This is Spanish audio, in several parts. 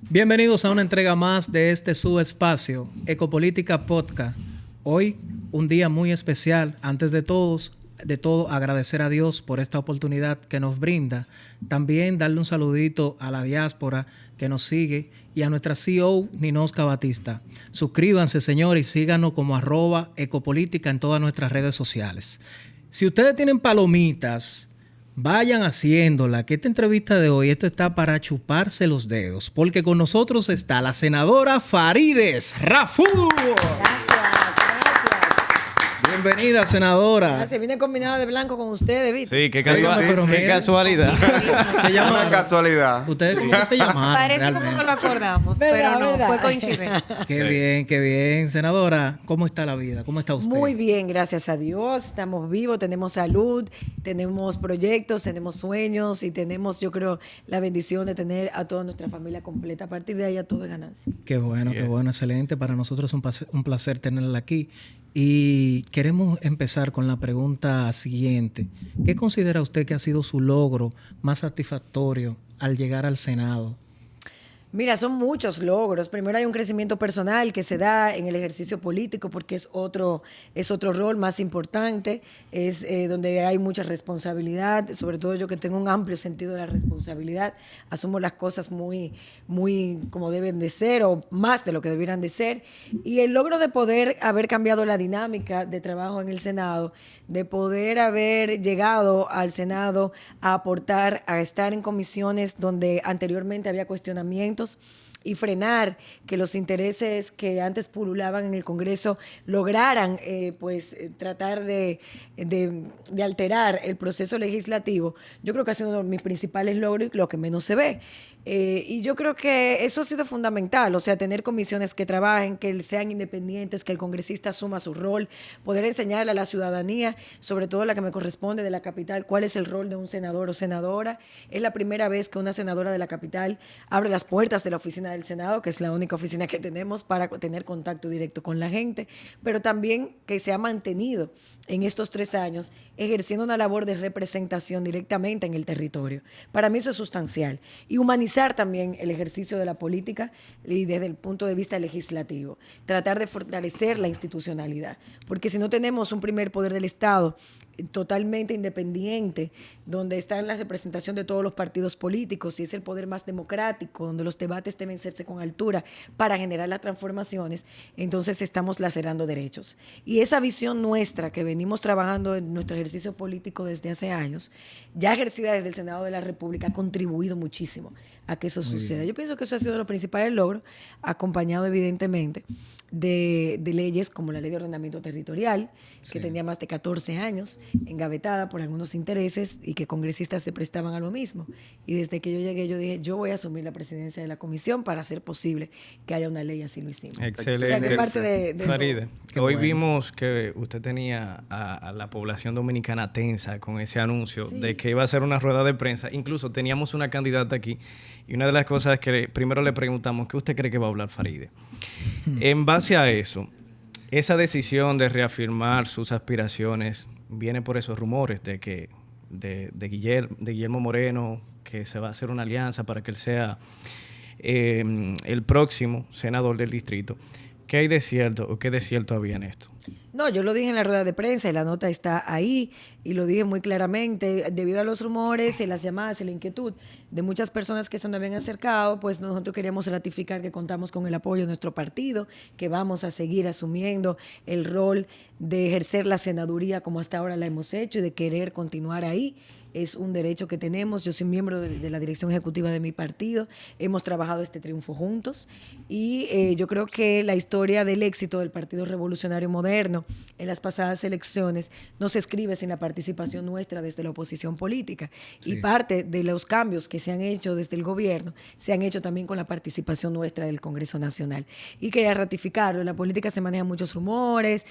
Bienvenidos a una entrega más de este su espacio, Ecopolítica Podcast. Hoy, un día muy especial. Antes de todo, agradecer a Dios por esta oportunidad que nos brinda. También darle un saludito a la diáspora que nos sigue y a nuestra CEO, Ninosca Batista. Suscríbanse, señores, y síganos como @Ecopolítica en todas nuestras redes sociales. Si ustedes tienen palomitas, vayan haciéndola, que esta entrevista de hoy, esto está para chuparse los dedos, porque con nosotros está la senadora Farideh Raful. Gracias. Bienvenida, senadora. Gracias. Vine combinada de blanco con ustedes, ¿viste? Sí, qué casualidad. Se llama, Una casualidad. ¿Ustedes cómo se llamaron? Parece realmente? como que lo acordamos, ¿Verdad, pero no, verdad? fue coincidencia. Qué bien. Senadora, ¿cómo está la vida? ¿Cómo está usted? Muy bien, gracias a Dios. Estamos vivos, tenemos salud, tenemos proyectos, tenemos sueños y tenemos, yo creo, la bendición de tener a toda nuestra familia completa. A partir de ahí, a todo es ganancia. Qué bueno, excelente. Para nosotros es un placer tenerla aquí. Y queremos empezar con la pregunta siguiente. ¿Qué considera usted que ha sido su logro más satisfactorio al llegar al Senado? Mira, son muchos logros. Primero hay un crecimiento personal que se da en el ejercicio político porque es otro rol más importante, es donde hay mucha responsabilidad, sobre todo yo que tengo un amplio sentido de la responsabilidad, asumo las cosas muy como deben de ser o más de lo que debieran de ser. Y el logro de poder haber cambiado la dinámica de trabajo en el Senado, de poder haber llegado al Senado a aportar, a estar en comisiones donde anteriormente había cuestionamientos, y frenar que los intereses que antes pululaban en el Congreso lograran tratar de alterar el proceso legislativo. Yo creo que ha sido uno de mis principales logros y lo que menos se ve. Y yo creo que eso ha sido fundamental, o sea, tener comisiones que trabajen, que sean independientes, que el congresista asuma su rol, poder enseñarle a la ciudadanía, sobre todo la que me corresponde de la capital, cuál es el rol de un senador o senadora. Es la primera vez que una senadora de la capital abre las puertas de la oficina del Senado, que es la única oficina que tenemos para tener contacto directo con la gente, pero también que se ha mantenido en estos 3 años ejerciendo una labor de representación directamente en el territorio. Para mí eso es sustancial. Y humanizar también el ejercicio de la política y desde el punto de vista legislativo. Tratar de fortalecer la institucionalidad. Porque si no tenemos un primer poder del Estado totalmente independiente, donde está en la representación de todos los partidos políticos y es el poder más democrático, donde los debates deben hacerse con altura para generar las transformaciones, entonces estamos lacerando derechos. Y esa visión nuestra que venimos trabajando en nuestro ejercicio político desde hace años, ya ejercida desde el Senado de la República, ha contribuido muchísimo a que eso suceda. Yo pienso que eso ha sido uno de los principales logros, acompañado evidentemente de leyes como la Ley de Ordenamiento Territorial, que tenía más de 14 años, engavetada por algunos intereses y que congresistas se prestaban a lo mismo. Y desde que yo llegué, yo dije, yo voy a asumir la presidencia de la comisión para hacer posible que haya una ley, así lo hicimos. Excelente. O sea, que es parte de Farideh, hoy vimos que usted tenía a la población dominicana tensa con ese anuncio de que iba a hacer una rueda de prensa. Incluso teníamos una candidata aquí y una de las cosas que primero le preguntamos, ¿qué usted cree que va a hablar Farideh? En base a eso, esa decisión de reafirmar sus aspiraciones viene por esos rumores de que de Guillermo Moreno, que se va a hacer una alianza para que él sea el próximo senador del distrito. ¿Qué hay de cierto o qué de cierto había en esto? No, yo lo dije en la rueda de prensa y la nota está ahí y lo dije muy claramente. Debido a los rumores y las llamadas y la inquietud de muchas personas que se nos habían acercado, pues nosotros queríamos ratificar que contamos con el apoyo de nuestro partido, que vamos a seguir asumiendo el rol de ejercer la senaduría como hasta ahora la hemos hecho y de querer continuar ahí. Es un derecho que tenemos. Yo soy miembro de la dirección ejecutiva de mi partido. Hemos trabajado este triunfo juntos y yo creo que la historia del éxito del Partido Revolucionario Moderno en las pasadas elecciones no se escribe sin la participación nuestra desde la oposición política. Sí. Y parte de los cambios que se han hecho desde el gobierno se han hecho también con la participación nuestra del Congreso Nacional. Y quería ratificarlo. En la política se manejan muchos rumores.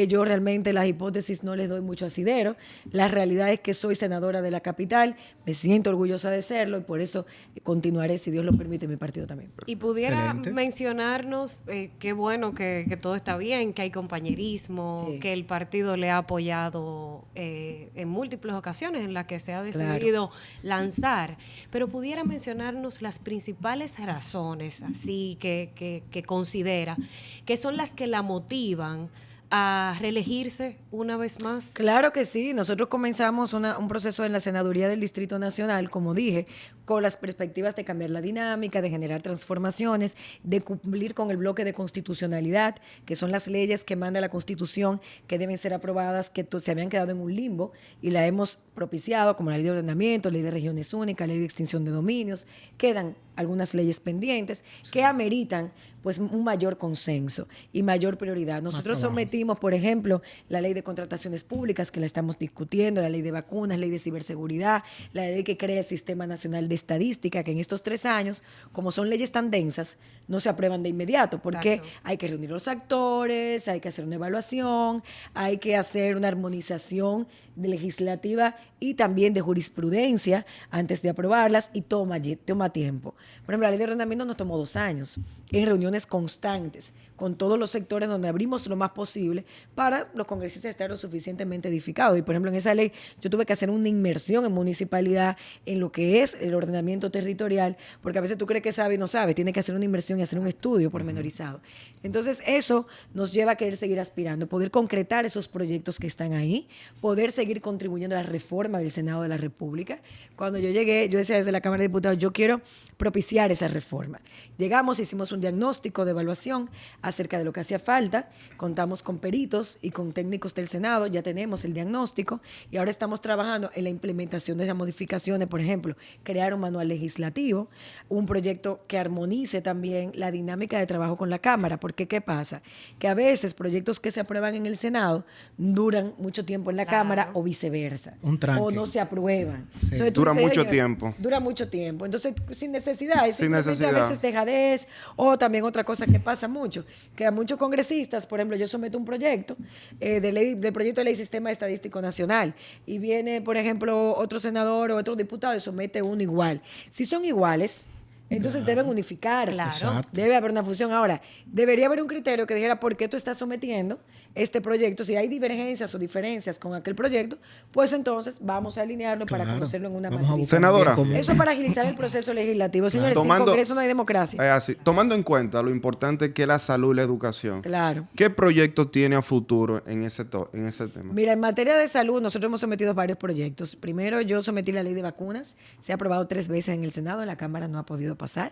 Yo realmente las hipótesis no les doy mucho asidero. La realidad es que soy senadora de la capital. Me siento orgullosa de serlo y por eso continuaré, si Dios lo permite, mi partido también. Y pudiera Excelente. mencionarnos, qué bueno que todo está bien, que hay compañerismo, Sí. que el partido le ha apoyado en múltiples ocasiones en las que se ha decidido lanzar, pero pudiera mencionarnos las principales razones, así que considera, que son las que la motivan a reelegirse una vez más. Claro que sí, nosotros comenzamos un proceso en la Senaduría del Distrito Nacional, como dije, con las perspectivas de cambiar la dinámica, de generar transformaciones, de cumplir con el bloque de constitucionalidad, que son las leyes que manda la Constitución, que deben ser aprobadas, que se habían quedado en un limbo y la hemos propiciado, como la ley de ordenamiento, ley de regiones únicas, ley de extinción de dominios. Quedan algunas leyes pendientes que ameritan pues un mayor consenso y mayor prioridad. Nosotros sometimos, por ejemplo, la ley de contrataciones públicas, que la estamos discutiendo, la ley de vacunas, ley de ciberseguridad, la ley que crea el Sistema Nacional de Estadística, que en estos 3 años, como son leyes tan densas, no se aprueban de inmediato, porque Exacto. hay que reunir los actores, hay que hacer una evaluación, hay que hacer una armonización legislativa y también de jurisprudencia antes de aprobarlas y toma tiempo. Por ejemplo, la ley de ordenamiento nos tomó 2 años en reuniones constantes con todos los sectores donde abrimos lo más posible para los congresistas estar lo suficientemente edificados. Y, por ejemplo, en esa ley yo tuve que hacer una inmersión en municipalidad en lo que es el ordenamiento territorial, porque a veces tú crees que sabe y no sabe, tiene que hacer una inmersión y hacer un estudio pormenorizado. Entonces, eso nos lleva a querer seguir aspirando, poder concretar esos proyectos que están ahí, poder seguir contribuyendo a la reforma del Senado de la República. Cuando yo llegué, yo decía desde la Cámara de Diputados, yo quiero propiciar esa reforma. Llegamos, hicimos un diagnóstico de evaluación acerca de lo que hacía falta, contamos con peritos y con técnicos del Senado, ya tenemos el diagnóstico y ahora estamos trabajando en la implementación de esas modificaciones, por ejemplo, crear un manual legislativo, un proyecto que armonice también la dinámica de trabajo con la Cámara, porque ¿qué pasa? Que a veces proyectos que se aprueban en el Senado duran mucho tiempo en la Claro. Cámara o viceversa, Un tranque. o no se aprueban. Sí. Entonces, tú Dura dices, mucho "Oye, tiempo". Dura mucho tiempo. Entonces, sin necesidad. Es Sin simplemente necesidad. a veces dejadez o también otra cosa que pasa mucho, que a muchos congresistas, por ejemplo, yo someto un proyecto del proyecto de ley Sistema Estadístico Nacional y viene, por ejemplo, otro senador o otro diputado y somete uno igual. Si son iguales, entonces deben unificarse. Claro. Exacto. Debe haber una fusión. Ahora, debería haber un criterio que dijera por qué tú estás sometiendo este proyecto. Si hay divergencias o diferencias con aquel proyecto, pues entonces vamos a alinearlo para Claro. conocerlo en una Vamos a matriz. buscar un Senadora. bien común. Eso para agilizar el proceso legislativo. Señores, sin Tomando- Congreso no hay democracia. Así, tomando en cuenta lo importante que es la salud y la educación, Claro. ¿qué proyecto tiene a futuro en ese tema? Mira, en materia de salud, nosotros hemos sometido varios proyectos. Primero, yo sometí la ley de vacunas. Se ha aprobado 3 veces en el Senado, en la Cámara no ha podido pasar.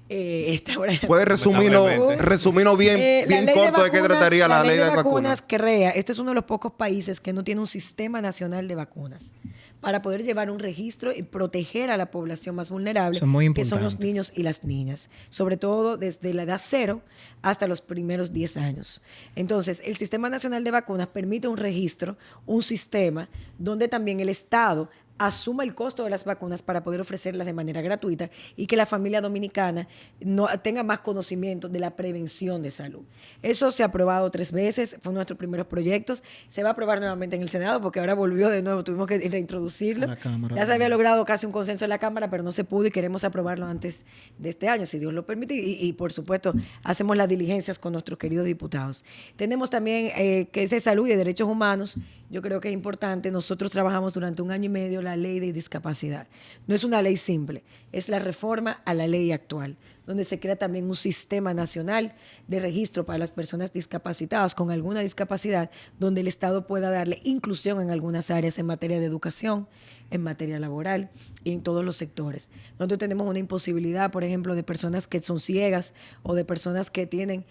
Esta hora ¿Puedes resumirnos bien, La bien ley corto de qué trataría la ley de vacunas vacunas? crea, este es uno de los pocos países que no tiene un sistema nacional de vacunas para poder llevar un registro y proteger a la población más vulnerable, Eso es muy que son los importante. niños y las niñas, sobre todo desde la edad 0 hasta los primeros 10 años. Entonces, el Sistema Nacional de Vacunas permite un registro, un sistema donde también el Estado asuma el costo de las vacunas para poder ofrecerlas de manera gratuita y que la familia dominicana no tenga más conocimiento de la prevención de salud. Eso se ha aprobado 3 veces, fue uno de nuestros primeros proyectos. Se va a aprobar nuevamente en el Senado porque ahora volvió de nuevo, tuvimos que reintroducirlo. En la Cámara. Ya se había logrado casi un consenso en la Cámara, pero no se pudo y queremos aprobarlo antes de este año, si Dios lo permite. Y por supuesto, hacemos las diligencias con nuestros queridos diputados. Tenemos también que es de salud y de derechos humanos. Yo creo que es importante. Nosotros trabajamos durante 1 año y medio la ley de discapacidad. No es una ley simple, es la reforma a la ley actual, donde se crea también un sistema nacional de registro para las personas discapacitadas con alguna discapacidad, donde el Estado pueda darle inclusión en algunas áreas en materia de educación, en materia laboral y en todos los sectores. Nosotros tenemos una imposibilidad, por ejemplo, de personas que son ciegas o de personas que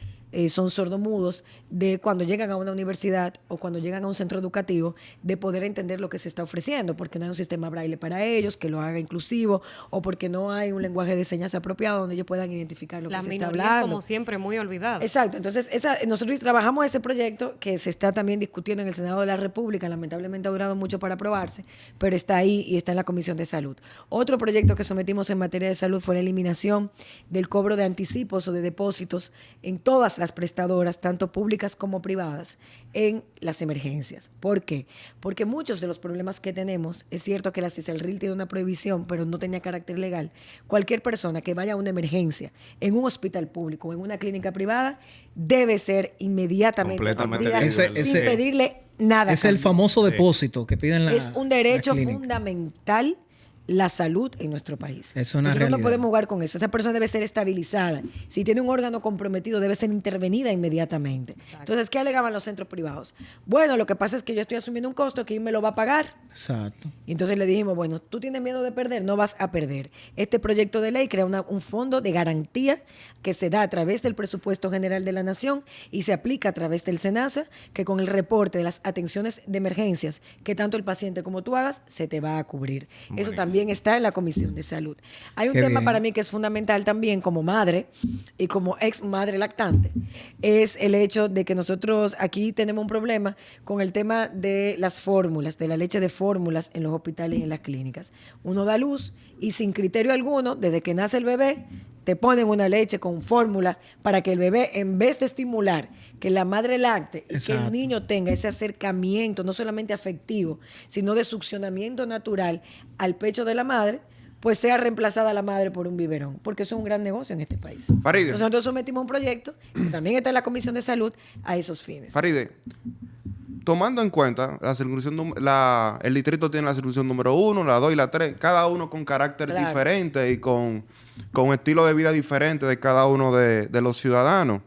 son sordomudos, de cuando llegan a una universidad o cuando llegan a un centro educativo, de poder entender lo que se está ofreciendo, porque no hay un sistema braille para ellos que lo haga inclusivo o porque no hay un lenguaje de señas apropiado donde ellos puedan identificar lo Las que se está minorías, hablando. como siempre, muy olvidadas. Exacto, entonces nosotros trabajamos ese proyecto que se está también discutiendo en el Senado de la República, lamentablemente ha durado mucho para aprobarse, pero está ahí y está en la Comisión de Salud. Otro proyecto que sometimos en materia de salud fue la eliminación del cobro de anticipos o de depósitos en todas las prestadoras, tanto públicas como privadas, en las emergencias. ¿Por qué? Porque muchos de los problemas que tenemos, es cierto que la CISELRIL tiene una prohibición, pero no tenía carácter legal. Cualquier persona que vaya a una emergencia en un hospital público o en una clínica privada debe ser inmediatamente Completamente atendida libre. sin pedirle nada. Es el famoso depósito que piden Es un derecho la clínica. fundamental la salud en nuestro país. Es una Nosotros realidad. no podemos jugar con eso. Esa persona debe ser estabilizada. Si tiene un órgano comprometido, debe ser intervenida inmediatamente. Exacto. Entonces, ¿qué alegaban los centros privados? Bueno, lo que pasa es que yo estoy asumiendo un costo que él me lo va a pagar. Exacto. Y entonces le dijimos, bueno, tú tienes miedo de perder, no vas a perder. Este proyecto de ley crea un fondo de garantía que se da a través del presupuesto general de la Nación y se aplica a través del SENASA, que con el reporte de las atenciones de emergencias que tanto el paciente como tú hagas, se te va a cubrir. Eso Buenísimo. también está en la Comisión de Salud. Hay un Qué tema bien. para mí que es fundamental también como madre y como ex madre lactante, es el hecho de que nosotros aquí tenemos un problema con el tema de las fórmulas, de la leche de fórmulas en los hospitales y en las clínicas. Uno da luz y sin criterio alguno, desde que nace el bebé, te ponen una leche con fórmula para que el bebé, en vez de estimular que la madre lacte y que Exacto. el niño tenga ese acercamiento, no solamente afectivo, sino de succionamiento natural al pecho de la madre, pues sea reemplazada la madre por un biberón, porque eso es un gran negocio en este país. Faride. Nosotros sometimos un proyecto, que también está en la Comisión de Salud, a esos fines. Faride, tomando en cuenta la circunscripción, el distrito tiene la circunscripción número 1, la 2 y la 3, cada uno con carácter Claro. diferente y con estilo de vida diferente de cada uno de los ciudadanos.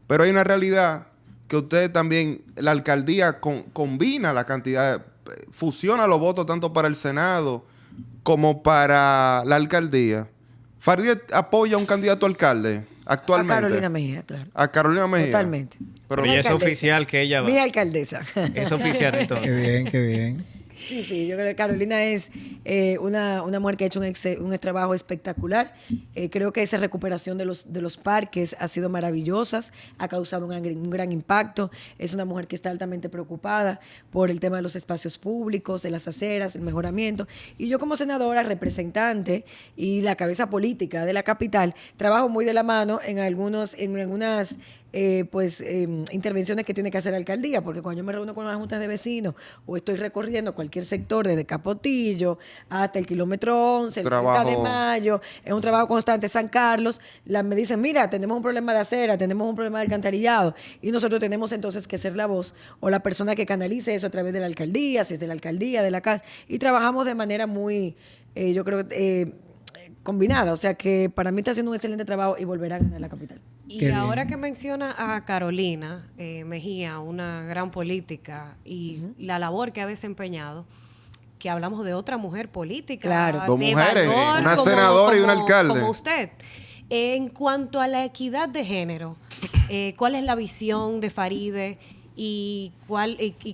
Pero hay una realidad que usted también, la alcaldía combina la cantidad, fusiona los votos tanto para el Senado como para la alcaldía. Faride apoya a un candidato a alcalde actualmente. A Carolina Mejía, claro. A Carolina Mejía. Totalmente. Pero Mi ya es alcaldesa. oficial que ella va. Mi alcaldesa. Es oficial Qué entonces. bien, qué bien. Sí, sí, yo creo que Carolina es una mujer que ha hecho un trabajo espectacular. Creo que esa recuperación de los parques ha sido maravillosa, ha causado un gran impacto. Es una mujer que está altamente preocupada por el tema de los espacios públicos, de las aceras, el mejoramiento. Y yo como senadora, representante y la cabeza política de la capital, trabajo muy de la mano en algunas intervenciones que tiene que hacer la alcaldía, porque cuando yo me reúno con las juntas de vecinos o estoy recorriendo cualquier sector desde Capotillo hasta el kilómetro 11, el 30 de mayo, es un trabajo constante. San Carlos, me dicen, mira, tenemos un problema de acera, tenemos un problema de alcantarillado, y nosotros tenemos entonces que ser la voz o la persona que canalice eso a través de la alcaldía, si es de la alcaldía, de la casa, y trabajamos de manera muy, yo creo, combinada. O sea que para mí está haciendo un excelente trabajo y volverá a ganar la capital. Y Qué ahora bien. que menciona a Carolina Mejía, una gran política, y la labor que ha desempeñado, que hablamos de otra mujer política. Claro. Dos de mujeres, valor, una senadora y un alcalde. Como usted. En cuanto a la equidad de género, ¿cuál es la visión de Faride y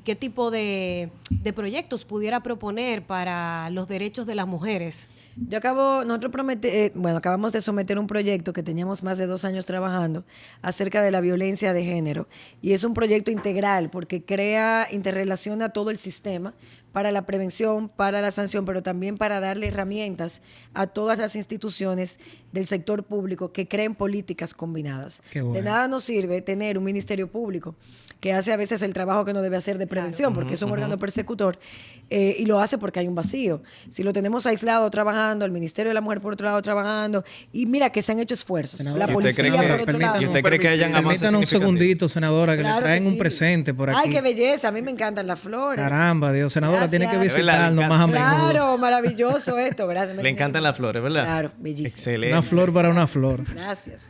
qué tipo de proyectos pudiera proponer para los derechos de las mujeres? Nosotros acabamos de someter un proyecto que teníamos más de 2 años trabajando acerca de la violencia de género, y es un proyecto integral porque interrelaciona todo el sistema para la prevención, para la sanción, pero también para darle herramientas a todas las instituciones del sector público que creen políticas combinadas. Qué bueno. De nada nos sirve tener un ministerio público que hace a veces el trabajo que no debe hacer de prevención, porque es un órgano persecutor, y lo hace porque hay un vacío. Si lo tenemos aislado trabajando, el Ministerio de la Mujer por otro lado trabajando, y mira que se han hecho esfuerzos. Senadora, La ¿y usted policía cree que- por otro lado. ¿Y usted cree que hayan avances Permítanos un significativos? segundito, senadora, que Claro le traen que un sí. presente por aquí. Ay, qué belleza, a mí me encantan las flores. Caramba, Dios, senadora, tiene que Gracias. visitarnos más a menudo. Claro, maravilloso esto, gracias. Le encantan las flores, ¿verdad? Claro, bellísimo. Excelente. Una flor para una flor. Gracias.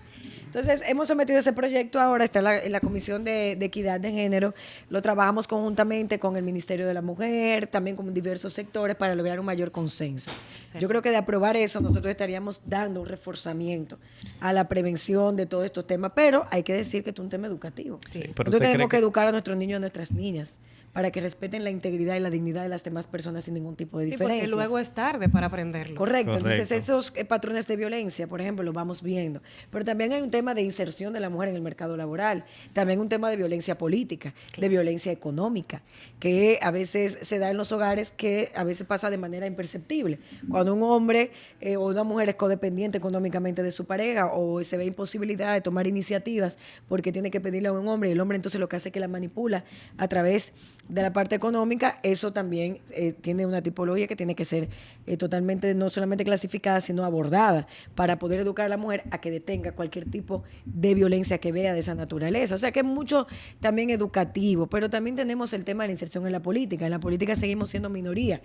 Entonces, hemos sometido ese proyecto ahora, está en la Comisión de Equidad de Género. Lo trabajamos conjuntamente con el Ministerio de la Mujer, también con diversos sectores para lograr un mayor consenso. Yo creo que de aprobar eso, nosotros estaríamos dando un reforzamiento a la prevención de todos estos temas, pero hay que decir que es un tema educativo. Sí, pero Nosotros ¿usted tenemos cree que educar a nuestros niños y a nuestras niñas para que respeten la integridad y la dignidad de las demás personas sin ningún tipo de diferencia. Porque luego es tarde para aprenderlo. Correcto. Entonces esos patrones de violencia, por ejemplo, los vamos viendo. Pero también hay un tema de inserción de la mujer en el mercado laboral, también un tema de violencia política, de violencia económica, que a veces se da en los hogares, que a veces pasa de manera imperceptible. Cuando un hombre o una mujer es codependiente económicamente de su pareja o se ve imposibilidad de tomar iniciativas porque tiene que pedirle a un hombre y el hombre entonces lo que hace es que la manipula a través de la parte económica, eso también tiene una tipología que tiene que ser totalmente, no solamente clasificada, sino abordada para poder educar a la mujer a que detenga cualquier tipo de violencia que vea de esa naturaleza. O sea que es mucho también educativo, pero también tenemos el tema de la inserción en la política. En la política seguimos siendo minoría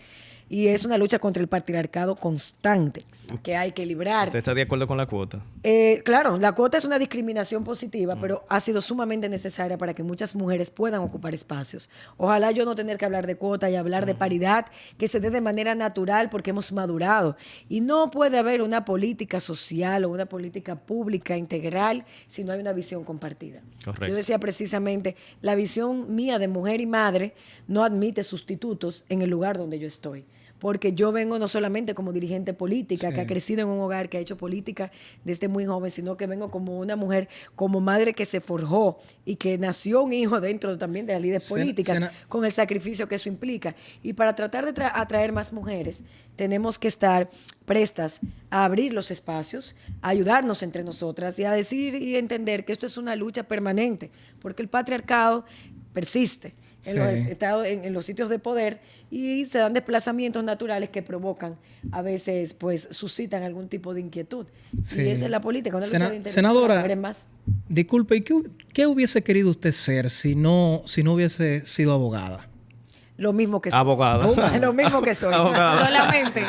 y es una lucha contra el patriarcado constante que hay que librar. ¿Usted está de acuerdo con la cuota? Claro, la cuota es una discriminación positiva, pero ha sido sumamente necesaria para que muchas mujeres puedan ocupar espacios. Ojalá yo no tener que hablar de cuota y hablar de paridad, que se dé de manera natural porque hemos madurado. Y no puede haber una política social o una política pública integral si no hay una visión compartida. Correcto. Yo decía precisamente, la visión mía de mujer y madre no admite sustitutos en el lugar donde yo estoy. Porque yo vengo no solamente como dirigente política, que ha crecido en un hogar, que ha hecho política desde muy joven, sino que vengo como una mujer, como madre que se forjó y que nació un hijo dentro también de las líderes políticas, con el sacrificio que eso implica. Y para tratar de atraer más mujeres, tenemos que estar prestas a abrir los espacios, a ayudarnos entre nosotras y a decir y entender que esto es una lucha permanente, porque el patriarcado persiste en los estados, en los sitios de poder, y se dan desplazamientos naturales que provocan, a veces, pues, suscitan algún tipo de inquietud. Y esa es la política, una lucha de intereses. Senadora, más. Disculpe, ¿y qué hubiese querido usted ser si no hubiese sido abogada? Lo mismo que soy. Abogada. Lo mismo que soy. Abogada. Solamente.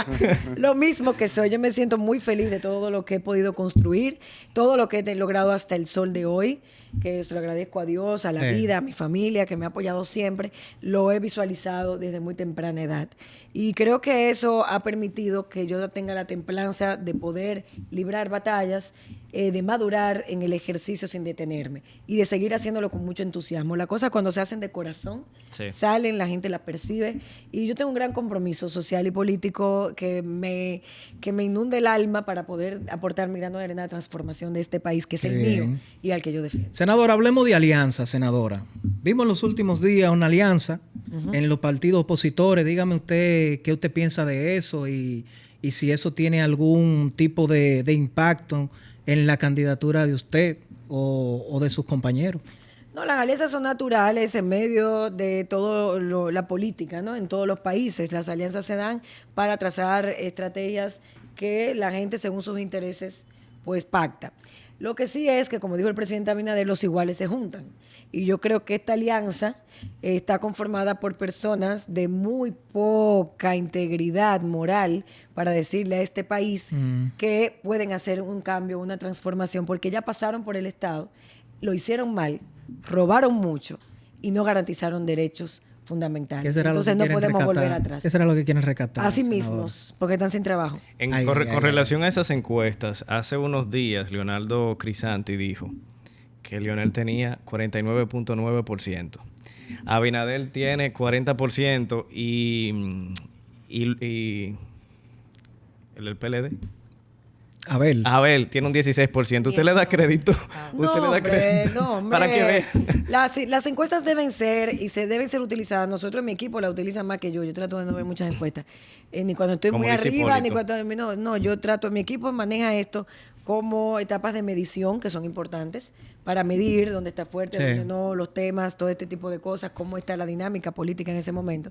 Lo mismo que soy. Yo me siento muy feliz de todo lo que he podido construir, todo lo que he logrado hasta el sol de hoy, que se lo agradezco a Dios, a la vida, a mi familia, que me ha apoyado siempre. Lo he visualizado desde muy temprana edad. Y creo que eso ha permitido que yo tenga la templanza de poder librar batallas, de madurar en el ejercicio sin detenerme y de seguir haciéndolo con mucho entusiasmo. Las cosas cuando se hacen de corazón, salen, la gente la percibe, y yo tengo un gran compromiso social y político que me inunde el alma para poder aportar mi grano de arena a la transformación de este país, que es el mío y al que yo defiendo. Senadora, hablemos de alianza, senadora. Vimos en los últimos días una alianza en los partidos opositores. Dígame usted qué usted piensa de eso y si eso tiene algún tipo de impacto en la candidatura de usted o de sus compañeros. No, las alianzas son naturales en medio de toda la política, ¿no? En todos los países las alianzas se dan para trazar estrategias que la gente, según sus intereses, pues pacta. Lo que sí es que, como dijo el presidente Abinader, los iguales se juntan. Y yo creo que esta alianza está conformada por personas de muy poca integridad moral para decirle a este país que pueden hacer un cambio, una transformación, porque ya pasaron por el Estado, lo hicieron mal, robaron mucho y no garantizaron derechos fundamentales. Entonces no podemos volver atrás. Eso era lo que quieren rescatar. Así mismos, porque están sin trabajo. Con relación a esas encuestas, hace unos días Leonardo Crisanti dijo que Leonel tenía 49.9%. Abinader tiene 40% y el PLD. Abel tiene un 16%. ¿Usted le da crédito? Para que vea. Las encuestas deben ser y se deben ser utilizadas. Nosotros en mi equipo la utilizan más que yo. Yo trato de no ver muchas encuestas. Ni cuando estoy muy arriba, ni cuando... No, yo trato... Mi equipo maneja esto como etapas de medición que son importantes para medir dónde está fuerte, dónde no, los temas, todo este tipo de cosas, cómo está la dinámica política en ese momento.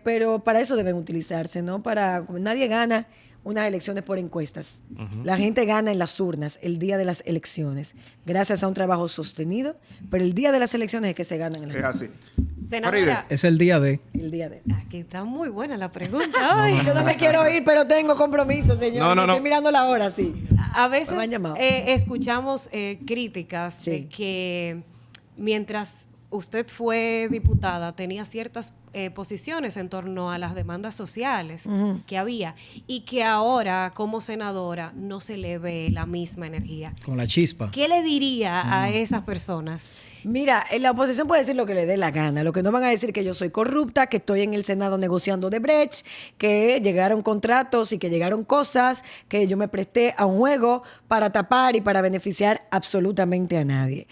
Pero para eso deben utilizarse, ¿no? Nadie gana unas elecciones por encuestas. La gente gana en las urnas el día de las elecciones, gracias a un trabajo sostenido, pero el día de las elecciones es que se ganan en las urnas. Es así. Senadora, Es el día de... El día de... Aquí está muy buena la pregunta. Ay, Yo no me quiero ir, pero tengo compromiso, señor. Estoy mirando la hora, sí. A veces Me han llamado. escuchamos críticas de que mientras usted fue diputada, tenía ciertas posiciones en torno a las demandas sociales que había y que ahora como senadora no se le ve la misma energía. Con la chispa. ¿Qué le diría a esas personas? Mira, en la oposición puede decir lo que le dé la gana. Lo que no van a decir que yo soy corrupta, que estoy en el Senado negociando de Brecht, que llegaron contratos y que llegaron cosas, que yo me presté a un juego para tapar y para beneficiar absolutamente a nadie.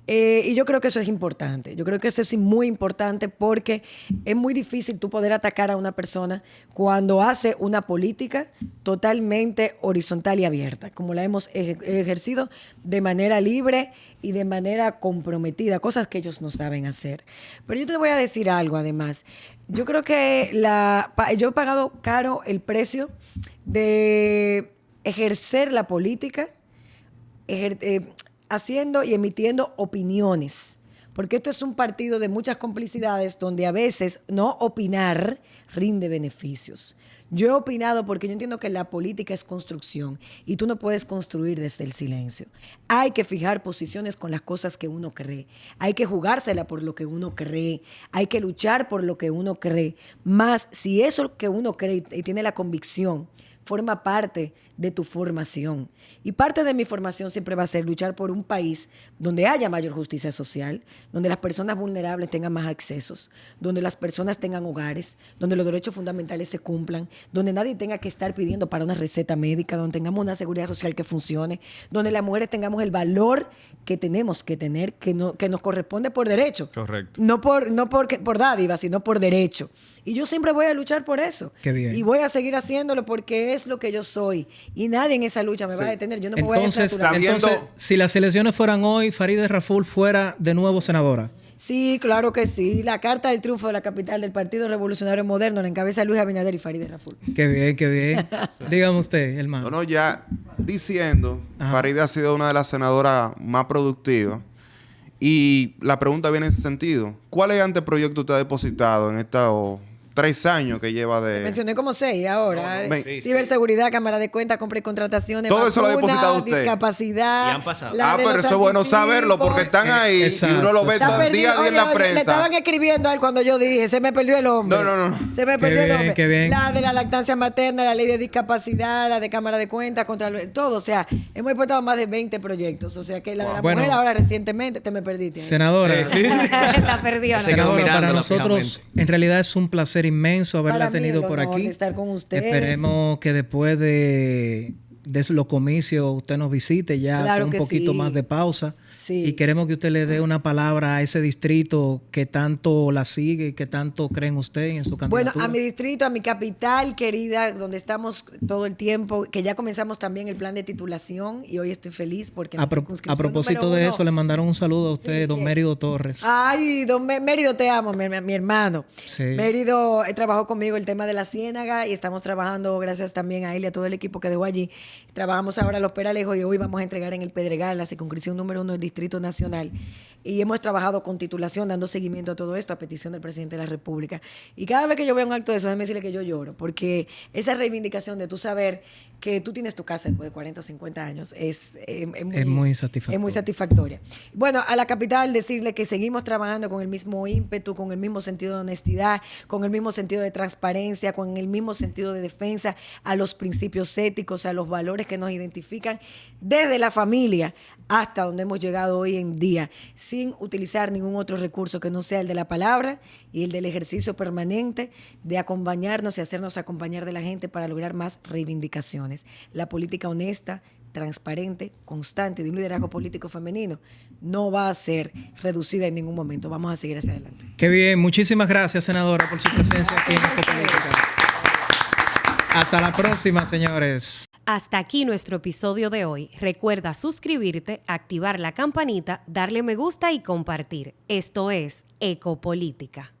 Y yo creo que eso es importante. Yo creo que eso es muy importante porque es muy difícil tú poder atacar a una persona cuando hace una política totalmente horizontal y abierta, como la hemos ejercido de manera libre y de manera comprometida, cosas que ellos no saben hacer. Pero yo te voy a decir algo además. Yo creo que yo he pagado caro el precio de ejercer la política, haciendo y emitiendo opiniones, porque esto es un partido de muchas complicidades donde a veces no opinar rinde beneficios. Yo he opinado porque yo entiendo que la política es construcción y tú no puedes construir desde el silencio. Hay que fijar posiciones con las cosas que uno cree. Hay que jugársela por lo que uno cree. Hay que luchar por lo que uno cree. Más si eso que uno cree y tiene la convicción forma parte de tu formación. Y parte de mi formación siempre va a ser luchar por un país donde haya mayor justicia social, donde las personas vulnerables tengan más accesos, donde las personas tengan hogares, donde los derechos fundamentales se cumplan, donde nadie tenga que estar pidiendo para una receta médica, donde tengamos una seguridad social que funcione, donde las mujeres tengamos el valor que tenemos que tener, que nos corresponde por derecho. Correcto. No por dádiva, sino por derecho. Y yo siempre voy a luchar por eso. Qué bien. Y voy a seguir haciéndolo porque es lo que yo soy. Y nadie en esa lucha me va a detener. Yo no me voy a desnaturar. sabiendo- Entonces, si las elecciones fueran hoy, Farideh Raful fuera de nuevo senadora. Sí, claro que sí. La carta del triunfo de la capital del Partido Revolucionario Moderno la encabeza Luis Abinader y Farideh Raful. Qué bien, qué bien. Dígame usted, hermano. No, ya diciendo, Ajá. Farideh ha sido una de las senadoras más productivas. Y la pregunta viene en ese sentido. ¿Cuáles anteproyectos usted ha depositado en estos 3 años que lleva de... Mencioné como 6 ahora. No, sí, Ciberseguridad, cámara de cuenta, compra y contrataciones, Todo eso lo ha vacunas, depositado usted. discapacidad. Y han pasado. la de pero los eso es bueno anticipos. saberlo porque están ahí Exacto. y uno lo ve Está día a día perdido. en la Oye, le prensa. estaban escribiendo a él cuando yo dije, se me perdió el hombre. No. Se me Qué perdió el bien, hombre. qué bien. La de la lactancia materna, la ley de discapacidad, la de cámara de cuentas, todo. O sea, hemos exportado más de 20 proyectos. O sea, que la de la Bueno. mujer ahora recientemente, te me perdiste. ahí. Senadora. La perdió. Se quedó Senadora, para mirándola nosotros fijamente. en realidad es un placer inmenso haberla Para mí tenido el por honor aquí. de estar con ustedes. Esperemos que después de los comicios usted nos visite ya Claro con un que poquito sí. más de pausa. Sí. Y queremos que usted le dé una palabra a ese distrito que tanto la sigue y que tanto cree en usted y en su Bueno, candidatura. a mi distrito, a mi capital querida, donde estamos todo el tiempo, que ya comenzamos también el plan de titulación y hoy estoy feliz porque A propósito número de uno- eso, le mandaron un saludo a usted, Sí, don ¿quién? Mérido Torres. Ay, don Mérido, te amo, mi hermano. Sí. Mérido trabajó conmigo el tema de la ciénaga y estamos trabajando, gracias también a él y a todo el equipo que dejó allí. Trabajamos ahora Los Peralejos y hoy vamos a entregar en el Pedregal, la circunscripción número 1 del Distrito Nacional. Y hemos trabajado con titulación, dando seguimiento a todo esto, a petición del presidente de la República. Y cada vez que yo veo un acto de eso, déjame decirle que yo lloro, porque esa reivindicación de tú saber que tú tienes tu casa después de 40 o 50 años es muy satisfactoria. Es muy satisfactoria. Bueno, a la capital decirle que seguimos trabajando con el mismo ímpetu, con el mismo sentido de honestidad, con el mismo sentido de transparencia, con el mismo sentido de defensa a los principios éticos, a los valores que nos identifican desde la familia hasta donde hemos llegado hoy en día, sin utilizar ningún otro recurso que no sea el de la palabra y el del ejercicio permanente de acompañarnos y hacernos acompañar de la gente para lograr más reivindicaciones. La política honesta, transparente, constante de un liderazgo político femenino no va a ser reducida en ningún momento. Vamos a seguir hacia adelante. Qué bien, muchísimas gracias, senadora, por su presencia aquí en Ecopolítica. Hasta la próxima, señores. Hasta aquí nuestro episodio de hoy. Recuerda suscribirte, activar la campanita, darle me gusta y compartir. Esto es Ecopolítica.